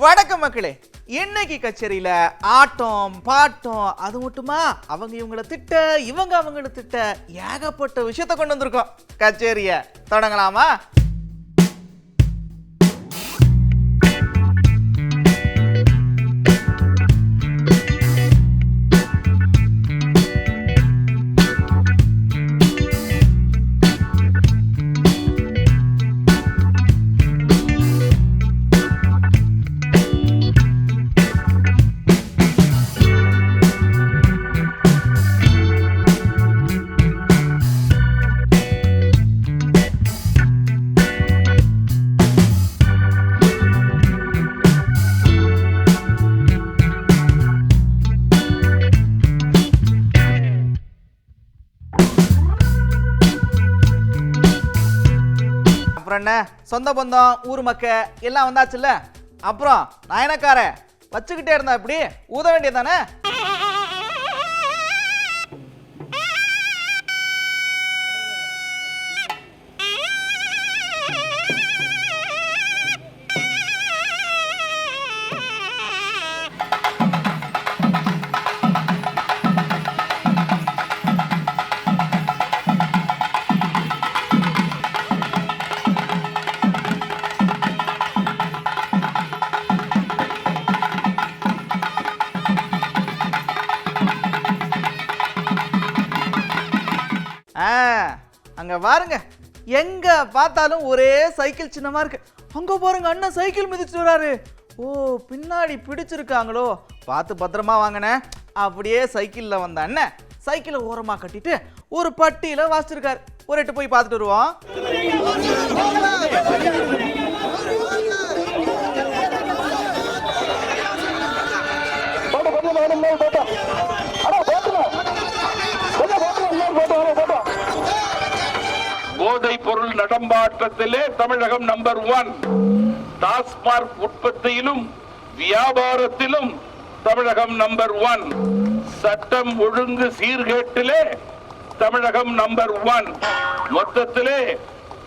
வணக்கம் மக்களே. இன்னைக்கு கச்சேரியில ஆட்டம் பாட்டம் அது மட்டுமா, அவங்க இவங்களை திட்ட இவங்க அவங்களை திட்ட ஏகப்பட்ட விஷயத்த கொண்டு வந்திருக்கோம். கச்சேரிய தொடங்கலாமா? என்ன சொந்த பந்தம் ஊர் மக்க எல்லாம் வந்தாச்சுல்ல, அப்புறம் நாயனக்கார வச்சுக்கிட்டே இருந்தா இப்படி ஊத வேண்டியதானே? அங்க பாருங்க, எங்க பார்த்தாலும் ஒரே சைக்கிள் சின்னமா இருக்கு. அங்க பாருங்க, அண்ணன் சைக்கிள் மிதிச்சுட்டு வராரு. ஓ, பின்னாடி பிடிச்சிருக்காங்களோ, பார்த்து பத்திரமா வாங்கின. அப்படியே சைக்கிள்ல வந்த அண்ணன் சைக்கிளை ஓரமா கட்டிட்டு ஒரு பட்டியில வாசிச்சிருக்காரு. ஒரு எட்டு போய் பார்த்துட்டு வருவோம். போதைப் பொருள் நடமாட்டத்திலே தமிழகம் நம்பர் 1. டாஸ்மாக் உற்பத்தியிலும் வியாபாரத்திலும் தமிழகம் நம்பர் 1. சட்டம் ஒழுங்கு சீர்கேட்டிலே தமிழகம் நம்பர் 1. மொத்தத்திலே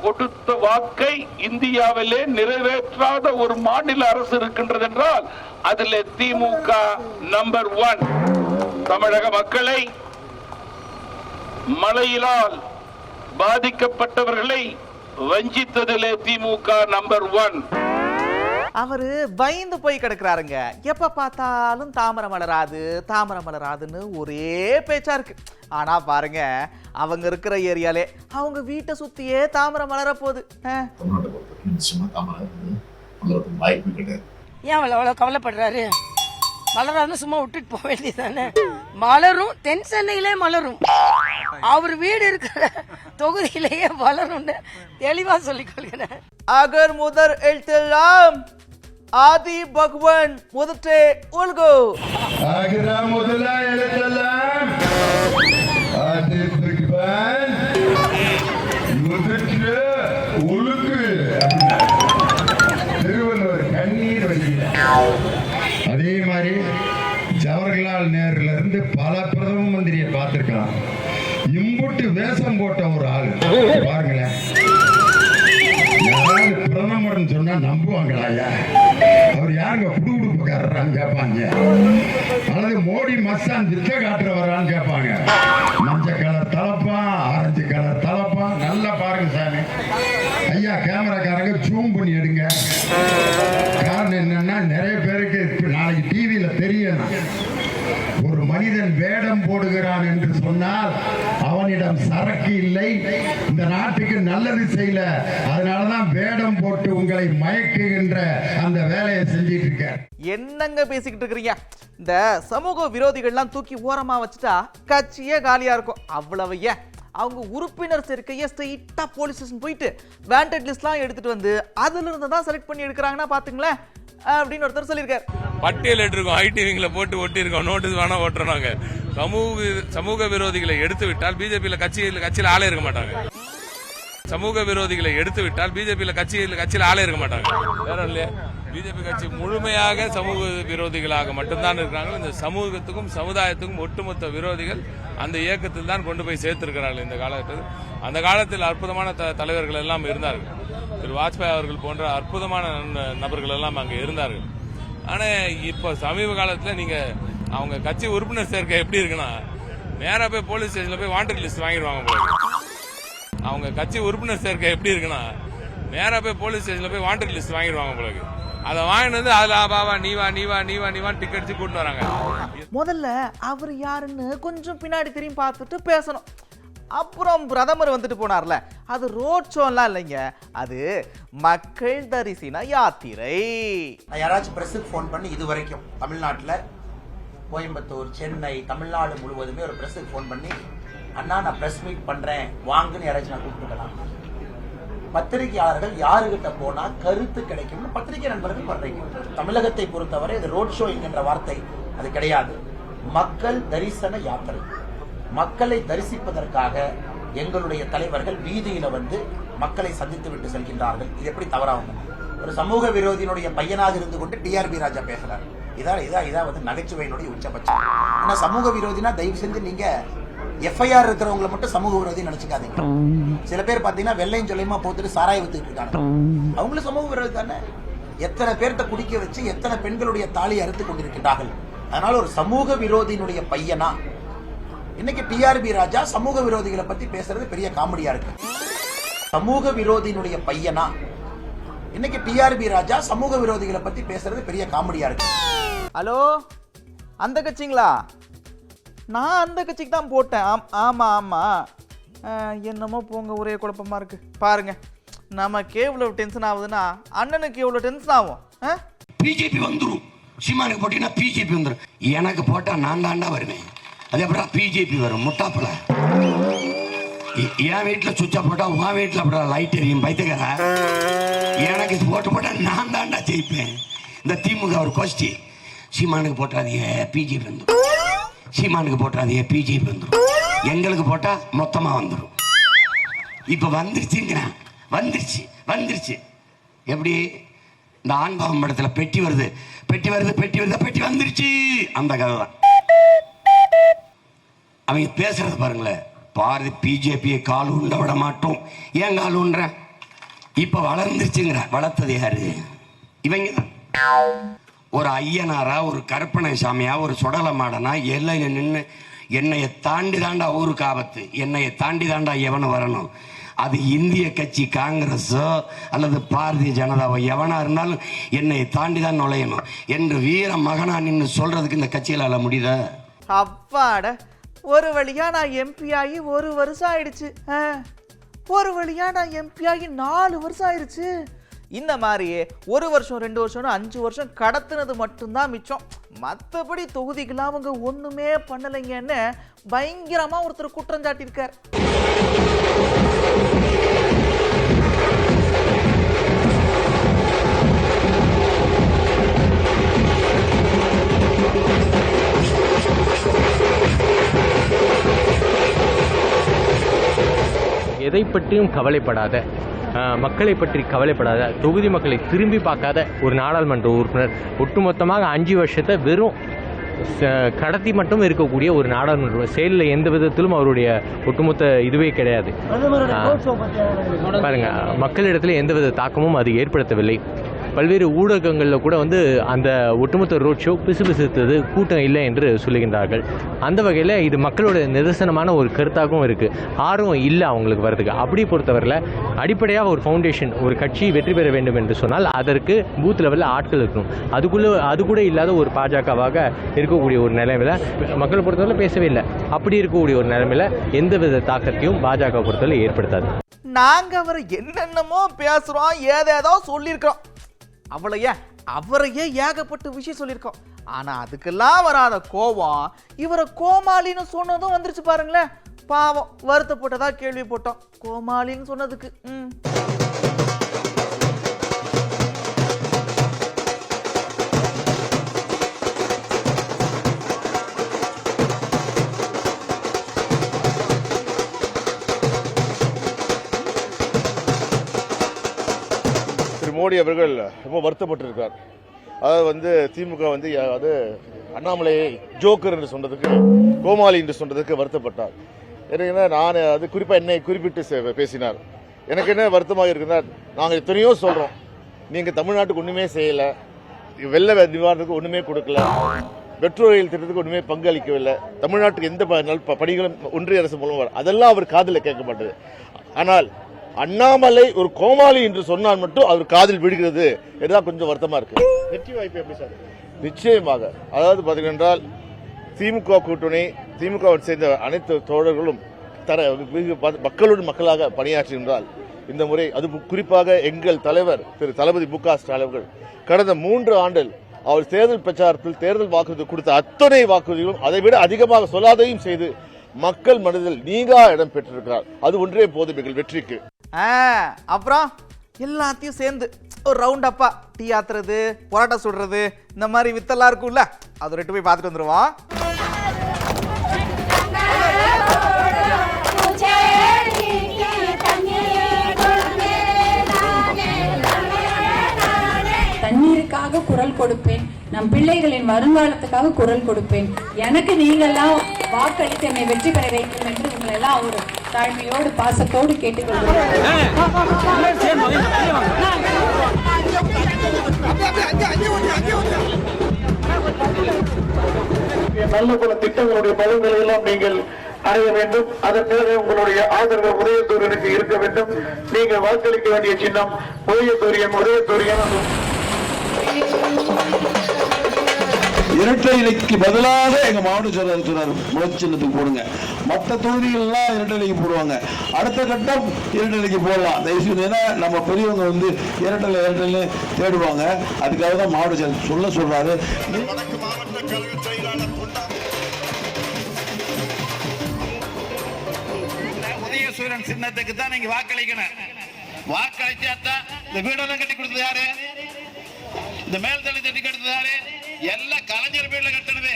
கொடுத்த வாக்கை இந்தியாவிலே நிறைவேற்றாத ஒரு மாநில அரசு இருக்கின்றது என்றால் அதிலே திமுக நம்பர் 1. தமிழக மக்களை மழையினால் பாதிக்கப்பட்டவர்களை வஞ்சித்ததிலே திமுக நம்பர் 1. அவரு பயந்து போய் கிடக்குறாருங்க. எப்ப பார்த்தாலும் தாமரை மலராது தாமரை மலராதுன்னு ஒரே பேச்சா இருக்கு. ஆனா பாருங்க, அவங்க இருக்கிற ஏரியாலே அவங்க வீட்டை சுத்தியே தாமரை மலர போகுது. ஏன் அவ்வளவு கவலைப்படுறாரு? மலராதுன்னு சும்மா விட்டுட்டு போக வேண்டியதானே? மலரும், தென் சென்னையிலே மலரும், அவர் வீடு இருக்கிற தொகுதியிலேயே வளரும் தெளிவா சொல்லிக் கொள்கிறேன். அகர் முதல் எழுத்தெல்லாம் ஆதி பகவான் முதற்றே உலகோ. அகர முதல எழுத்தெல்லாம் ஆதி பகவான் முதற்றே உலகு. திருவள்ளுவர் கண்ணீர் வடிக்கிறார். அதே மாதிரி ஜவஹர்லால் நேருல இருந்து பல பிரதம மந்திரியை பார்த்திருக்கலாம். இம்புட்டு வேஷம் போட்ட ஒரு ஆள் பாருங்களேன். யாராவது பிரதமர் சொன்னா நம்புவாங்களா? அவர் யாருங்க குடுகுடுப்புக்காரரான்னு கேட்பாங்க. அல்லது மோடி மஸ்தான் வித்த காட்டுறவரான்னு கேட்பாங்க. மஞ்சள் கலர் தலப்பான், ஆரஞ்சு கலர் தலப்பான். நல்லா பாருங்க சாமி. ஐயா கேமராக்காரங்க ஜூம் பண்ணி எடுங்க. காரணம் என்னன்னா, நிறைய பேருக்கு நாளைக்கு டிவியில தெரியணும். ஒரு மனிதன் வேடம் போடுகிறான் என்று சொன்னால் அவனிடம் சரக்கு இல்லை, இந்த நாட்டுக்கு நல்லது செய்யல. அதனாலதான் வேடம் போட்டு உங்களை மயக்குகின்ற அந்த வேலையை செஞ்சிட்டு இருக்க. என்னங்க பேசிக்கிட்டு இருக்கிறீங்க? இந்த சமூக விரோதிகள்லாம் தூக்கி ஓரமா வச்சுட்டா கட்சியே காலியா இருக்கும். அவ்வளவு ஏன், அவங்க உறுப்பினர் சேர்க்கையை ஸ்ட்ரெயிட்டா போலீஸ் ஸ்டேஷன் போயிட்டு வாண்டட் லிஸ்ட்லாம் எடுத்துட்டு வந்து அதுல இருந்து தான் செலக்ட் பண்ணி எடுக்கிறாங்கன்னா பாத்துங்களேன் அப்படின்னு ஒருத்தர் சொல்லியிருக்காரு. பட்டியல் இருக்கோம், ஐடிவிங்களை போட்டு ஒட்டி இருக்கோம், நோட்டீஸ் வேணா ஓட்டுறாங்க. சமூக விரோதிகளை எடுத்து விட்டால் பிஜேபியில கட்சியில ஆளே இருக்க மாட்டாங்க. சமூக விரோதிகளை எடுத்து விட்டால் பிஜேபியில கட்சியில ஆளே இருக்க மாட்டாங்க. வேற இல்லையா? பிஜேபி கட்சி முழுமையாக சமூக விரோதிகளாக மட்டும்தான் இருக்கிறாங்க. இந்த சமூகத்துக்கும் சமுதாயத்துக்கும் ஒட்டுமொத்த விரோதிகள் அந்த இயக்கத்தில் தான் கொண்டு போய் சேர்த்திருக்கிறார்கள். இந்த காலத்தில் அந்த காலத்தில் அற்புதமான தலைவர்கள் எல்லாம் இருந்தார்கள். திரு வாஜ்பாய் அவர்கள் போன்ற அற்புதமான நபர்கள் எல்லாம் அங்கே இருந்தார்கள். ஆனா இப்ப சமீப காலத்துல நீங்க அவங்க கட்சி உறுப்பினர் சேர்க்கை எப்படி இருக்குன்னா, நேரா போய் போலீஸ் ஸ்டேஷன்ல போய் வாண்டட் லிஸ்ட் வாங்கிடுவாங்க போல. அவங்க கட்சி உறுப்பினர் சேர்க்கை எப்படி இருக்குன்னா, நேரா போய் போலீஸ் ஸ்டேஷன்ல போய் வாண்டட் லிஸ்ட் வாங்கிடுவாங்க போல. அதை வாங்கிட்டு வந்து அதுல பாவா நீவா டிக்கெட் அடிச்சு கூட்டு வராங்க. முதல்ல அவர் யாருன்னு கொஞ்சம் பின்னாடி திரும்பி பார்த்துட்டு பேசணும். அப்புறம் பிரதமர் வந்துட்டு போனார்ல, அது ரோட் ஷோலாம் இல்லைங்க, அது மக்கள் தரிசன யாத்திரை. யாராச்சும் பிரஸுக்கு ஃபோன் பண்ணி இது வரைக்கும் தமிழ்நாட்டில் கோயம்புத்தூர், சென்னை, தமிழ்நாடு முழுவதுமே ஒரு பிரஸுக்கு ஃபோன் பண்ணி அண்ணா நான் பிரஸ் மீட் பண்றேன் வாங்குன்னு யாராச்சும் நான் கூப்பிட்டுக்கலாம். பத்திரிகையாளர்கள் யாருகிட்ட போனா கருத்து கிடைக்கும்னு பத்திரிகை நண்பர்கள் பண்றீங்க. தமிழகத்தை பொறுத்தவரை இது ரோட் ஷோ என்கின்ற வார்த்தை அது கிடையாது. மக்கள் தரிசன யாத்திரை. மக்களை தரிசிப்பதற்காக எங்களுடைய தலைவர்கள் வீதியில வந்து மக்களை சந்தித்து விட்டு செல்கின்றார்கள். இது எப்படி தவறாகும்? ஒரு சமூக விரோதியினுடைய பையனாக இருந்து கொண்டு டிஆர்பி ராஜா பேசுறாரு. இதான் வந்து நகைச்சுவையினுடைய உச்சபட்சம். ஆனா சமூக விரோதினா தயவு செஞ்சு நீங்க எஃப்ஐஆர் இருக்கிறவங்களை மட்டும் சமூக விரோதி நினைச்சுக்காதீங்க. சில பேர் பாத்தீங்கன்னா வெள்ளையும் சொல்லியமா போத்துட்டு சாராய வித்துட்டு இருக்காங்க, அவங்களும் சமூக விரோதி தானே. எத்தனை பேர்த்த குடிக்க வச்சு எத்தனை பெண்களுடைய தாலியை அறுத்து கொண்டிருக்கின்றார்கள். அதனால ஒரு சமூக விரோதியினுடைய பையனா இன்னைக்கு டிஆர்பி ராஜா சமூக விரோதிகளை பத்தி பேசுறது பெரிய காமெடியா இருக்கு. சமூக விரோதியினுடைய பையனா இன்னைக்கு டிஆர்பி ராஜா சமூக விரோதிகளை பத்தி பேசுறது பெரிய காமெடியா இருக்கு. ஹலோ, அந்த கட்சிங்களா? நான் அந்த கட்சிக்கு தான் போட்டேன். ஆமா என்னமோ போங்க, ஒரே குழப்பமா இருக்கு. பாருங்க, நமக்கு எவ்வளவு டென்ஷன் ஆகுதுன்னா அண்ணனுக்கு எவ்வளவு டென்ஷன் ஆகும். பிஜேபி வந்துடும், சீமானுக்கு போட்டீங்கன்னா பிஜேபி வந்துடும். எனக்கு போட்டா நான் தாண்டா வருவேன், அதே அப்புறம் பிஜேபி வரும். முட்டாப்புல என் வீட்டுல சுவிட்சா போட்டா உன் வீட்டுல அப்படா லைட் எரியும். பைத்துக்கார எனக்கு போட்டா நான் தாண்டா ஜெயிப்பேன். இந்த திமுக ஒரு கோஷ்டி, சீமானுக்கு போட்டாதீங்க பிஜேபி வந்துடும், சீமானுக்கு போட்டாதீங்க பிஜேபி வந்துடும், எங்களுக்கு போட்டா மொத்தமா வந்துடும். இப்ப வந்துருச்சுங்கிறேன். வந்துருச்சு எப்படி? இந்த ஆண்பாவம் படத்துல பெட்டி வருது வந்துருச்சு. அந்த கதை தான் அவங்க பேசுறது. பாருங்களேன், பாரதி பிஜேபியை கால் உண்ட விட மாட்டோம். ஏன் கால் உண்ற? இப்ப வளர்ந்துருச்சுங்கிற. வளர்த்தது யாரு? இவங்க தான். ஒரு ஐயனாரா, ஒரு கற்பனை சாமியா, ஒரு சுடல மாடனா எல்லையில நின்று என்னைய தாண்டி தாண்டா ஊருக்கு ஆபத்து, என்னைய தாண்டி தாண்டா எவனும் வரணும். அது இந்திய கட்சி காங்கிரஸோ அல்லது பாரதிய ஜனதாவோ எவனா இருந்தாலும் என்னை தாண்டி தான் நுழையணும் என்று வீர மகனா நின்று சொல்றதுக்கு இந்த கட்சிகளால முடியுதா? அப்பாட, ஒரு வழியா நான் எம்பி ஆகி 1 வருஷம் ஆயிடுச்சு. ஒரு வழியா நான் எம்பி ஆகி 4 வருஷம் ஆயிடுச்சு. இந்த மாதிரியே 1 வருஷம் 2 வருஷம் 5 வருஷம் கடத்துனது மட்டும்தான் மிச்சம். மற்றபடி தொகுதிக்கெல்லாம் அவங்க ஒண்ணுமே பண்ணலைங்கன்னு பயங்கரமா ஒருத்தர் குற்றம் சாட்டியிருக்கார். எதை பற்றியும் கவலைப்படாத, மக்களை பற்றி கவலைப்படாத, தொகுதி மக்களை திரும்பி பார்க்காத ஒரு நாடாளுமன்ற உறுப்பினர் ஒட்டுமொத்தமாக 5 வருஷத்தை வெறும் கடத்தி மட்டும் இருக்கக்கூடிய ஒரு நாடாளுமன்ற செயலில் எந்த விதத்திலும் அவருடைய ஒட்டுமொத்த இதுவே கிடையாது. பாருங்க, மக்களிடத்தில் எந்தவித தாக்கமும் அது ஏற்படுத்தவில்லை. பல்வேறு ஊடகங்களில் கூட வந்து அந்த ஒட்டுமொத்த ரோட் ஷோ பிசுபிசுத்தது, கூட்டம் இல்லை என்று சொல்லுகின்றார்கள். அந்த வகையில் இது மக்களோட நிதர்சனமான ஒரு கருத்தாகவும் இருக்குது. ஆர்வம் இல்லை அவங்களுக்கு வர்றதுக்கு. அப்படி பொறுத்தவரையில் அடிப்படையாக ஒரு ஃபவுண்டேஷன், ஒரு கட்சி வெற்றி பெற வேண்டும் என்று சொன்னால் அதற்கு பூத் லெவலில் ஆட்கள் இருக்கணும். அது கூட இல்லாத ஒரு பாஜகவாக இருக்கக்கூடிய ஒரு நிலைமையில் மக்களை பொறுத்தவரை பேசவே இல்லை. அப்படி இருக்கக்கூடிய ஒரு நிலைமையில் எந்தவித தாக்கத்தையும் பாஜக பொறுத்தவரை ஏற்படுத்தாது. நாங்கள் அவர் என்னென்னமோ பேசுகிறோம், ஏதேதோ சொல்லியிருக்கிறோம், அவரையே ஏகப்பட்ட விஷயம் சொல்லியிருக்கோம். ஆனா அதுக்கெல்லாம் வராத கோபம் இவரை கோமாளின்னு சொன்னதும் வந்துருச்சு பாருங்களேன். பாவம், வருத்தப்பட்டதா கேள்விப்பட்டோம் கோமாளின்னு சொன்னதுக்கு. மோடி அவர்கள் ரொம்ப வருத்தப்பட்டிருக்கார். அதாவது வந்து திமுக வந்து அது அண்ணாமலையை ஜோக்கர் என்று சொன்னதுக்கு, கோமாளி என்று சொன்னதுக்கு வருத்தப்பட்டார். ஏன்னா நான் அது குறிப்பாக என்னை குறிப்பிட்டு பேசினார். எனக்கு என்ன வருத்தமாக இருக்குன்னா, நாங்கள் எத்தனையோ சொல்கிறோம், நீங்கள் தமிழ்நாட்டுக்கு ஒன்றுமே செய்யலை, வெள்ள நிவாரணத்துக்கு ஒன்றுமே கொடுக்கல, மெட்ரோ ரயில் திட்டத்துக்கு ஒன்றுமே பங்களிக்கவில்லை, தமிழ்நாட்டுக்கு எந்த பணிகளும் ஒன்றிய அரசு மூலம் அதெல்லாம் அவர் காதில் கேட்க மாட்டேது. ஆனால் அண்ணாமலை ஒரு கோமாளி என்று சொன்னால் மட்டும் அவர் காதில் விடுகிறது. இதுதான் கொஞ்சம் வருத்தமாக இருக்கு. வெற்றி வாய்ப்பு எப்படி சார்? நிச்சயமாக. அதாவது பார்த்தீங்கன்னா, திமுக கூட்டணி, திமுகவை சேர்ந்த அனைத்து தோழர்களும் மக்களோடு மக்களாக பணியாற்றுகின்றால் இந்த முறை அது குறிப்பாக எங்கள் தலைவர் திரு தளபதி மு.க. ஸ்டாலின் அவர்கள் கடந்த 3 ஆண்டில் அவர் தேர்தல் பிரச்சாரத்தில் தேர்தல் வாக்குறுதி கொடுத்த அத்தனை வாக்குறுதிகளும் அதை விட அதிகமாக சொல்லாதையும் செய்து மக்கள் மனதில் நீங்கா இடம் பெற்றிருக்கிறார். அது ஒன்றே போதும் எங்கள் வெற்றிக்கு. அப்புறம் எல்லாத்தையும் சேர்ந்து ஒரு ரவுண்ட் அப்பா டீ ஆத்துறது, பரோட்டா சுடுறது, இந்த மாதிரி வித்தெல்லாம் இருக்கும்ல, அது ரெட்டு போய் பார்த்துட்டு வந்துருவோம். தண்ணீருக்காக குரல் கொடுப்பேன், நம் பிள்ளைகளின் வருங்காலத்துக்காக குரல் கொடுப்பேன், எனக்கு நீங்கள்லாம் வாக்களித்து என்னை வெற்றி பெற வைக்கும் என்று உங்களை எல்லாம் ஒரு தாழ்மையோடு பாசத்தோடு கேட்டுக்கொள்கிறேன். நல்ல பல திட்டங்களுடைய பலன்களை எல்லாம் நீங்கள் அடைய வேண்டும். அதற்காக உங்களுடைய ஆதரவு உதயசூரியனுக்கு இருக்க வேண்டும். நீங்கள் வாக்களிக்க வேண்டிய சின்னம் உதயசூரியன். இரட்டை இலைக்கு பதிலாக எங்க மாவட்ட செயலாளர் சொன்னார், முளச்சின்னத்துக்கு போடுங்க. மற்ற தொகுதிகள்லாம் இரட்டை இலைக்கு போடுவாங்க. அடுத்த கட்டம் இரட்டை இலைக்கு போடலாம் தயவுசெய்து. ஏன்னா நம்ம பெரியவங்க வந்து இரட்டை தேடுவாங்க. அதுக்காக தான் மாவட்ட செயலாளர் சொல்றாரு. உதயசூரியன் சின்னத்துக்கு தான் நீங்க வாக்களிக்கணும். வாக்களிச்சாத்தான் இந்த வீடெல்லாம் கட்டி கொடுத்தது யாரு? இந்த மேல்தளி தட்டி கட்டுறது யாரு? எல்லாம் கலைஞர் பேர்ல கட்டணுது.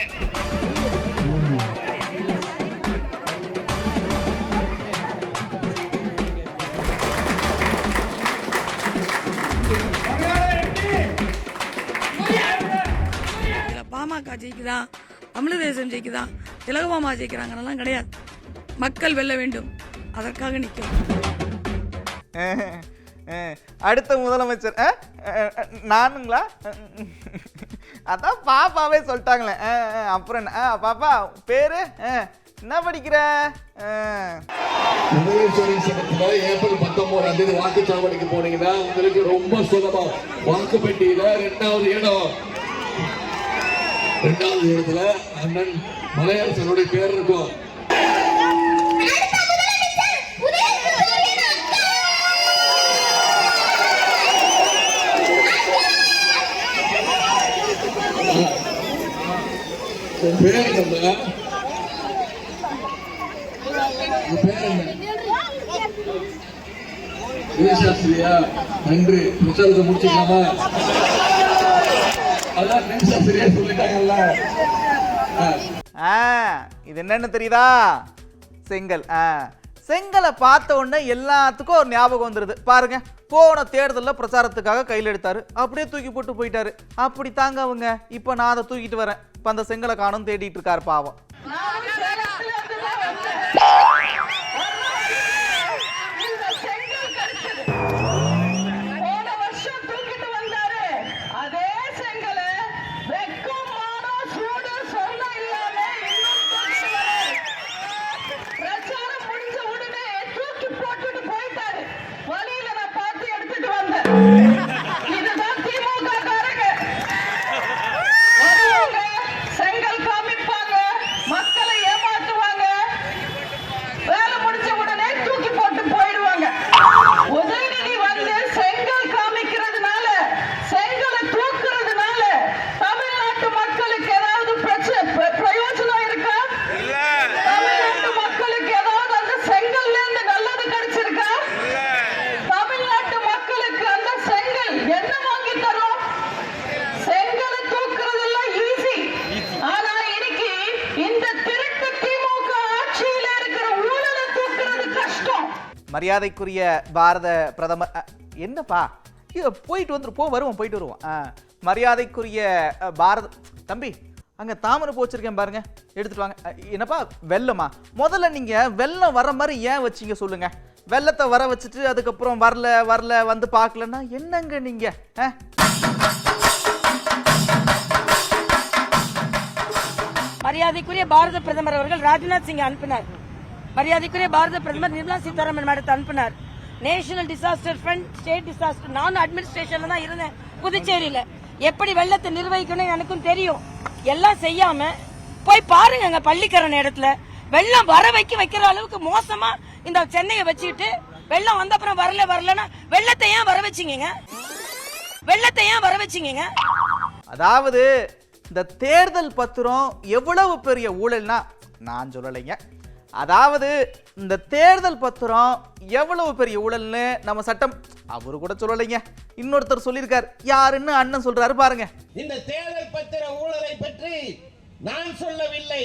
பாமக ஜெயிக்குதா, தமிழ் தேசம் ஜெயிக்குதா, திலகமாமா ஜெயிக்கிறாங்கன்னெல்லாம் கிடையாது. மக்கள் வெல்ல வேண்டும், அதற்காக நிற்கும். அடுத்த முதலமைச்சர் நானுங்களா? அதான் பாப்பாவே சொல்லிட்டாங்களே. அப்புறம் என்ன பாப்பா பேரு என்ன படிக்கிற? ஏப்ரல் 19 வாக்குச்சாவடிக்கு போனீங்கன்னா உங்களுக்கு ரொம்ப சுலபம். வாக்குப்பெட்டியில 2வது இடம், 2வது இடத்துல அண்ணன் மலையரசனுடைய பேர் இருக்கும். பேர் என்ன? சாஸ்திரியா? நன்றி. பிரச்சாரத்தை முடிச்சுக்கலாமா? அதான் சாஸ்திரியா சொல்லிட்டாங்கல்ல. இது என்னன்னு தெரியுதா? செங்கல். செங்கலை பார்த்த உடனே எல்லாத்துக்கும் ஒரு ஞாபகம் வந்துருது. பாருங்க, போன தேர்தலில் பிரச்சாரத்துக்காக கையில் எடுத்தாரு, அப்படியே தூக்கி போட்டு போயிட்டாரு. அப்படி தாங்க அவங்க. இப்போ நான் அதை தூக்கிட்டு வரேன். இப்போ அந்த செங்கலை காணும் தேடிட்டு இருக்காரு பாவம். மரியாதைக்குரிய பாரத பிரதமர் என்னப்பா போயிட்டு வருவோம். மரியாதைக்குரிய பாரத தம்பி, அங்க தாமரை போச்சிருக்கேன் பாருங்க, எடுத்துட்டு வாங்க. என்னப்பா வெள்ளமா? முதல்ல நீங்க வெள்ளம் வர மாதிரி ஏன் வச்சீங்க சொல்லுங்க. வெள்ளத்தை வர வச்சுட்டு அதுக்கப்புறம் வரல வந்து பார்க்கலன்னா என்னங்க நீங்க? மரியாதைக்குரிய பாரத பிரதமர் அவர்கள் ராஜ்நாத் சிங் அனுப்பினார். மரியாதைக்குரிய பாரத பிரதமர் நிர்மலா சீதாராமன் மேடத்தை அனுப்பினார். National disaster fund, state disaster, நான் அட்மினிஸ்ட்ரேஷன்ல தான் இருந்தேன் புதுச்சேரியில. எப்படி வெள்ளத்தை நிர்வகிக்கணும் எனக்கும் தெரியும். எல்லாம் செய்யாம போய் பாருங்க பள்ளிக்கரணை இடத்துல வெள்ளம் வர வைக்கிற அளவுக்கு மோசமா இந்த சென்னையை வச்சுக்கிட்டு வெள்ளம் வந்த அப்புறம் வரலன்னா வெள்ளத்தை ஏன் வர வச்சீங்க? வெள்ளத்தை ஏன் வர வச்சீங்க? அதாவது இந்த தேர்தல் பத்திரம் எவ்வளவு பெரிய ஊழல்னா நான் சொல்லலைங்க. அதாவது இந்த தேர்தல் பத்திரம் எவ்வளவு பெரிய ஊழல்னு நம்ம சட்டம் அவரு கூட சொல்லலைங்க, இன்னொருத்தர் சொல்லியிருக்கார். யாருன்னு அண்ணன் சொல்றாரு பாருங்க. இந்த தேர்தல் பத்திர ஊழலை பற்றி நான் சொல்லவில்லை,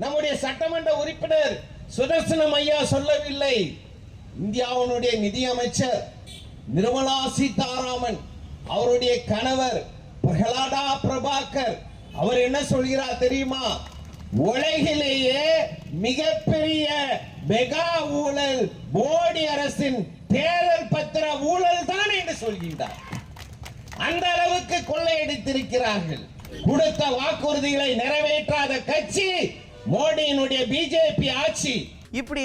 நம்முடைய சட்டமன்ற உறுப்பினர் சுதர்சனம் ஐயா சொல்லவில்லை. இந்தியாவுடைய நிதியமைச்சர் நிர்மலா சீதாராமன் அவருடைய கணவர் பிரகலாதா பிரபாகர் அவர் என்ன சொல்கிறார் தெரியுமா? உலகிலேயே மிகப்பெரிய மெகா ஊழல் மோடி அரசின் தேர்தல் பத்திர ஊழல் தான் என்று சொல்கின்றார். அந்த அளவுக்கு கொள்ளையடித்திருக்கிறார்கள். கொடுத்த வாக்குறுதிகளை நிறைவேற்றாத கட்சி மோடியினுடைய பிஜேபி ஆட்சி. இப்படி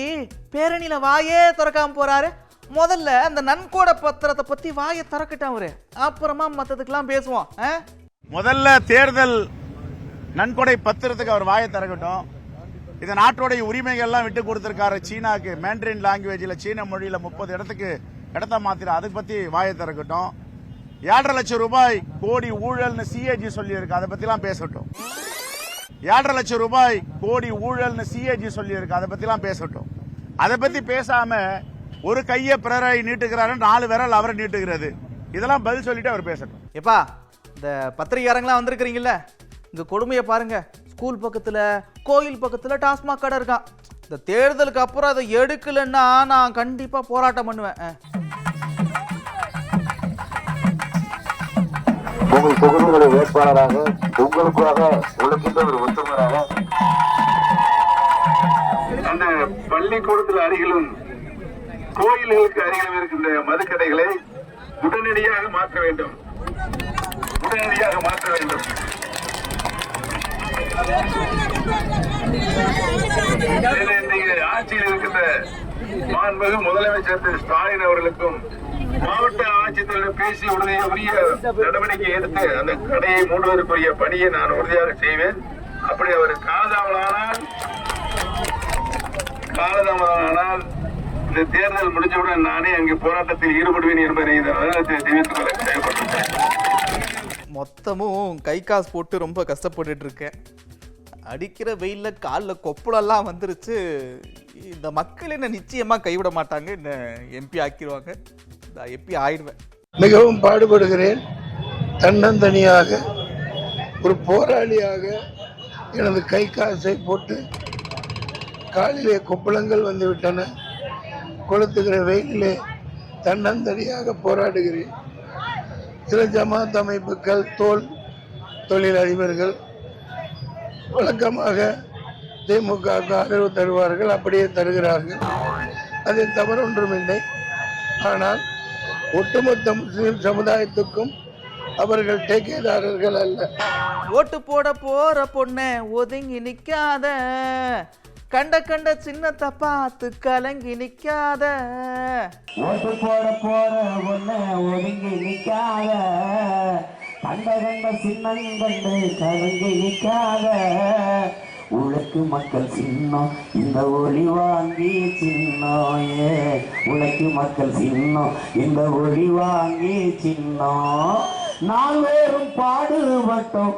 பேரணியில வாயே திறக்காம போறாரு. முதல்ல அந்த நன்கொடை பத்திரத்தை பத்தி வாயை திறக்கட்டும் அவரு, அப்புறமா மத்ததுக்கெல்லாம் பேசுவோம். முதல்ல தேர்தல் நன்கொடை பத்திரத்துக்கு அவர் வாயை திறக்கட்டும். இந்த நாட்டுடைய உரிமைகள்லாம் விட்டு கொடுத்திருக்காரு சீனாக்கு. மேண்ட்ரின் லாங்குவேஜில் சீன மொழியில 30 இடத்துக்கு இடத்த மாத்திர அதை பத்தி வாயை திறக்கட்டும். 7.5 லட்சம் ரூபாய் கோடி ஊழல்னு சிஏஜி சொல்லி இருக்கு, அதை பத்திலாம் பேசட்டும். 7.5 லட்சம் ரூபாய் கோடி ஊழல்னு சிஏஜி சொல்லி இருக்கு, அதை பத்திலாம் பேசட்டும். அதை பத்தி பேசாம ஒரு கையை பிறரை நீட்டுக்கிறாரு, 4 விரல் அவரை நீட்டுகிறது. இதெல்லாம் பதில் சொல்லிட்டு அவர் பேசட்டும். எப்பா இந்த பத்திரிகையாரங்களாம் வந்திருக்கிறீங்கல்ல, இந்த கொடுமையை பாருங்க. ஸ்கூல் பக்கத்துல கோயில் பக்கத்துல டாஸ்மாக் கடை இருக்கான். இந்த தேர்தலுக்கு அப்புறம் அதை எடுக்கலன்னா நான் கண்டிப்பா போராட்டம் பண்ணுவேன். உங்கள் தொகுதிகளுடைய வேட்பாளராக உங்களுக்காக உழைக்கின்ற ஒரு உத்தமராக அந்த பள்ளிக்கூடத்தில் அருகிலும் கோயில்களுக்கு அருகிலும் இருக்கின்ற மதுக்கடைகளை உடனடியாக மாற்ற வேண்டும். ஆட்சியில் இருக்கின்ற மாண்புமிகு முதலமைச்சர் திரு ஸ்டாலின் அவர்களுக்கும் மாவட்ட ஆட்சித்தலைவர் பேசி உரிய நடவடிக்கை எடுத்து அந்த கடையை மூடுவதற்குரிய பணியை நான் உறுதியாக செய்வேன். அப்படி அவர் காலதாமதானால் இந்த தேர்தல் முடிஞ்சவுடன் நானே அங்கு போராட்டத்தில் ஈடுபடுவேன் என்பதை இந்த நேரத்தில் தெரிவித்துக் கொள்ள தேவைப்பட்டேன். மொத்தமும் கை காசு போட்டு ரொம்ப கஷ்டப்பட்டுட்டு இருக்கேன். அடிக்கிற வெயில்ல காலில் கொப்புளெல்லாம் வந்துருச்சு. இந்த மக்கள் என்ன நிச்சயமா கைவிட மாட்டாங்க, என்ன எம்பி ஆக்கிடுவாங்க. எம்பி ஆயிடுவேன். மிகவும் பாடுபடுகிறேன். தன்னந்தனியாக ஒரு போராளியாக எனது கை காசை போட்டு காலிலே கொப்பளங்கள் வந்துவிட்டன. கொளுத்துகிற வெயிலிலே தன்னந்தனியாக போராடுகிறேன். சில ஜமாத் அமைப்புகள், தொழில் அதிபர்கள் வழக்கமாக திமுக ஆதரவு தருவார்கள், அப்படியே தருகிறார்கள். அதில் தவறு ஒன்றுமில்லை. ஆனால் ஒட்டுமொத்த முஸ்லிம் சமுதாயத்துக்கும் அவர்கள் டேக்கேதாரர்கள் அல்ல. ஓட்டு போட போற பொண்ணு ஒதுங்கி நிக்காத, கண்ட சின்னத்தை பார்த்து கலங்கி நிக்காத. ஓட்டு போட போற பொண்ணு ஒதுங்கி நிக்காத, கண்ட சின்னங்கண்டு கலங்கி நிக்காத. உழைக்கு மக்கள் சின்னம் இந்த ஒளி வாங்கி சின்னம், உழைக்கு மக்கள் சின்னம் இந்த ஒளி வாங்கி சின்னம். நாள்தோறும் பாடுபட்டோம்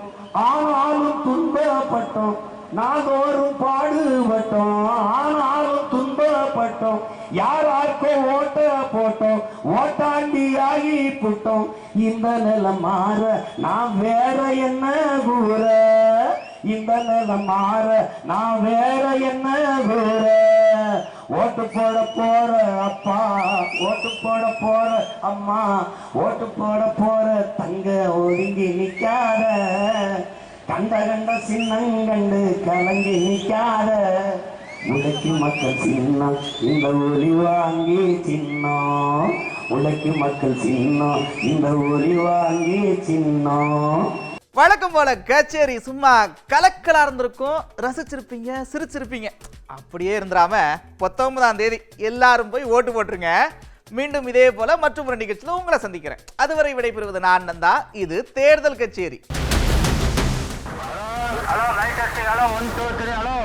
ஆனாலும் துன்பப்பட்டோம், நாள்தோறும் பாடுபட்டோம் ஆனாலும் துன்பப்பட்டோம். யாராருக்கோ ஓட்ட போட்டோம், ஓட்டாண்டி ஆகி போட்டோம். இந்த நிலம் மாற நான் வேற என்ன கூற, இந்த நிலம் மாற நான் வேற என்ன கூற. ஓட்டு போட போற அப்பா, ஓட்டு போட போற அம்மா, ஓட்டு போட போற தங்க ஒதுங்கி நிக்காத, கண்ட சின்னங்கண்டு கலங்கி நிக்காத. உழைக்கும் மக்கள் சின்னம் இந்த ஒளி வாங்கி சின்னம். உழைக்கும் மக்கள் சின்னம் இந்த ஒளி வாங்கி சின்னம். வழக்கம் போல கச்சேரி சும்மா கலக்கலா இருந்திருக்கும், ரசிச்சிருப்பீங்க, சிரிச்சிருப்பீங்க. அப்படியே இருந்துடாம 19ஆம் தேதி எல்லாரும் போய் ஓட்டு போட்டுருங்க. மீண்டும் இதே போல மற்றும் ஒரு நிகழ்ச்சியில் உங்களை சந்திக்கிறேன். அதுவரை விடைபெறுவது நான் நந்தா. இது தேர்தல் கச்சேரி. Hello light hello 1 2 3 hello